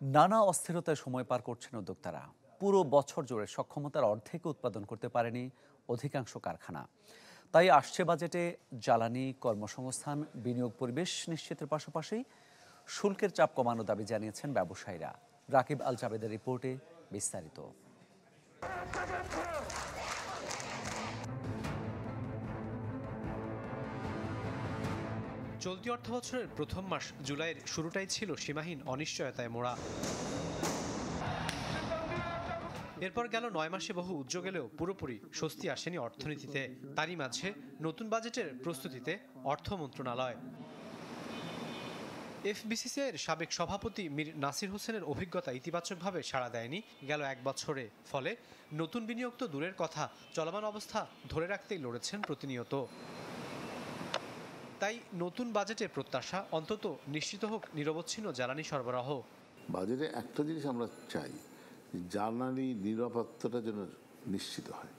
নানা অস্থিরতায় সময় পার করছেন উদ্যোক্তারা। পুরো বছর জুড়ে সক্ষমতার অর্ধেক উৎপাদন করতে পারেনি অধিকাংশ কারখানা। তাই আসছে বাজেটে জ্বালানি, কর্মসংস্থান, বিনিয়োগ পরিবেশ নিশ্চিতের পাশাপাশি শুল্কের চাপ কমানোর দাবি জানিয়েছেন ব্যবসায়ীরা। রাকিব আল জাবেদের রিপোর্টে বিস্তারিত। চলতি অর্থবছরের প্রথম মাস জুলাইয়ের শুরুটাই ছিল সীমাহীন অনিশ্চয়তায় মোড়া। এরপর গেল ৯ মাসে বহু উদ্যোগ এলেও পুরোপুরি স্বস্তি আসেনি অর্থনীতিতে। তারই মাঝে নতুন বাজেটের প্রস্তুতিতে অর্থ মন্ত্রণালয়। এফবিসিসিআইয়ের সাবেক সভাপতি মীর নাসির হোসেনের অভিজ্ঞতা ইতিবাচকভাবে সাড়া দেয়নি গেল এক বছরে। ফলে নতুন বিনিয়োগ তো দূরের কথা, চলমান অবস্থা ধরে রাখতেই লড়েছেন প্রতিনিয়ত। তাই নতুন বাজেটের প্রত্যাশা অন্তত নিশ্চিত হোক নিরবচ্ছিন্ন জ্বালানি সরবরাহ। বাজেটে একটা জিনিস আমরা চাই, জ্বালানি নিরাপত্তাটা যেন নিশ্চিত হয়।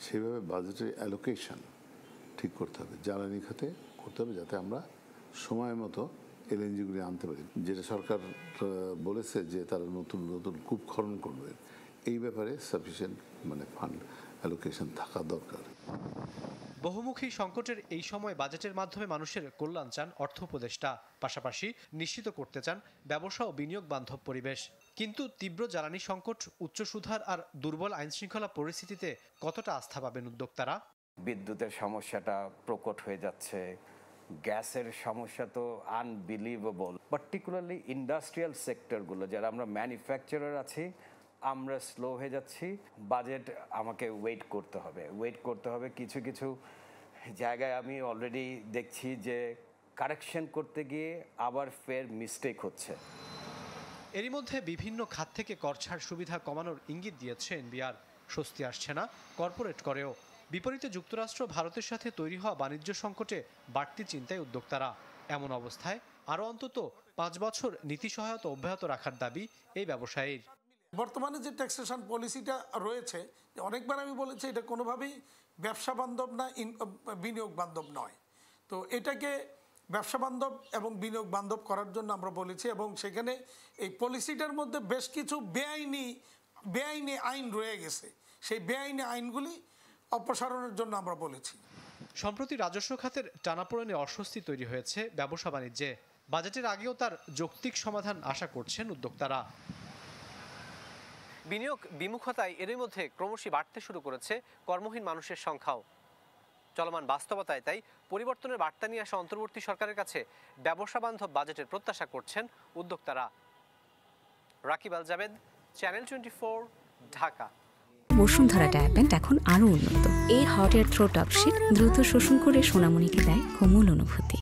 সেভাবে বাজেটের অ্যালোকেশন ঠিক করতে হবে, জ্বালানি খাতে করতে হবে, যাতে আমরা সময় মতো এলএনজিগুলি আনতে পারি। যেটা সরকার বলেছে যে তারা নতুন নতুন কূপ খনন করবে, এই ব্যাপারে সাফিসিয়েন্ট ফান্ড অ্যালোকেশন থাকা দরকার। বহুমুখী সংকটের এই সময় বাজেটের মাধ্যমে মানুষের কল্যাণ চান অর্থ উপদেষ্টা, পাশাপাশি নিশ্চিত করতে চান ব্যবসা ও বিনিয়োগ বান্ধব পরিবেশ। কিন্তু তীব্র জ্বালানি সংকট, উচ্চ সুধার আর দুর্বল আইনশৃঙ্খলা পরিস্থিতিতে কতটা আস্থা পাবেন উদ্যোক্তারা? বিদ্যুতের সমস্যাটা প্রকট হয়ে যাচ্ছে, গ্যাসের সমস্যা তো আনবিলিভেবল। পার্টিকুলারলি ইন্ডাস্ট্রিয়াল সেক্টরগুলো, যারা আমরা ম্যানুফ্যাকচারার আছি, আমরা স্লো হয়ে যাচ্ছি। বাজেট আমাকে ওয়েট করতে হবে। কিছু কিছু জায়গায় আমি অলরেডি দেখছি যে কারেকশন করতে গিয়ে আবার ফের মিস্টেক হচ্ছে। এরই মধ্যে বিভিন্ন খাত থেকে কর ছাড় সুবিধা কমানোর ইঙ্গিত দিয়েছে এনবিআর। স্বস্তি আসছে না কর্পোরেট করেও। বিপরীতে যুক্তরাষ্ট্র ভারতের সাথে তৈরি হওয়া বাণিজ্য সংকটে বাড়তি চিন্তায় উদ্যোক্তারা। এমন অবস্থায় আরও অন্তত ৫ বছর নীতি সহায়তা অব্যাহত রাখার দাবি এই ব্যবসায়ীর। বর্তমানে যে ট্যাক্সেশন পলিসিটা রয়েছে, অনেকবার আমি বলেছি এটা কোনোভাবেই ব্যবসা বান্ধব না, বিনিয়োগ বান্ধব নয়। তো এটাকে ব্যবসা বান্ধব এবং বিনিয়োগ বান্ধব করার জন্য আমরা বলেছি, এবং সেখানে এই পলিসিটার মধ্যে বেশ কিছু বেআইনি আইন রয়ে গেছে। সেই বেআইনি আইনগুলি অপসারণের জন্য আমরা বলেছি। সম্প্রতি রাজস্ব খাতের টানাপোড়েনে অস্বস্তি তৈরি হয়েছে ব্যবসা বাণিজ্যে। বাজেটের আগেও তার যৌক্তিক সমাধান আশা করছেন উদ্যোক্তারা। বিনিয়োগ বিমুখতায় এরই মধ্যে ক্রমশই বাড়তে শুরু করেছে কর্মহীন মানুষের সংখ্যাও। চলমান বাস্তবতায় তাই পরিবর্তনের বার্তা নিয়ে আসা অন্তর্বর্তী সরকারের কাছে ব্যবসা বান্ধব বাজেটের প্রত্যাশা করছেন উদ্যোক্তারা। রাকিব আল জাবেদ, চ্যানেল 24, ঢাকা। বসুন্ধরা ডায়াপেন্ট এখন আরো উন্নত। এই hot air through top sheet দ্রুত শোষণ করে সোনামণিকে দেয় কোমল অনুভূতি।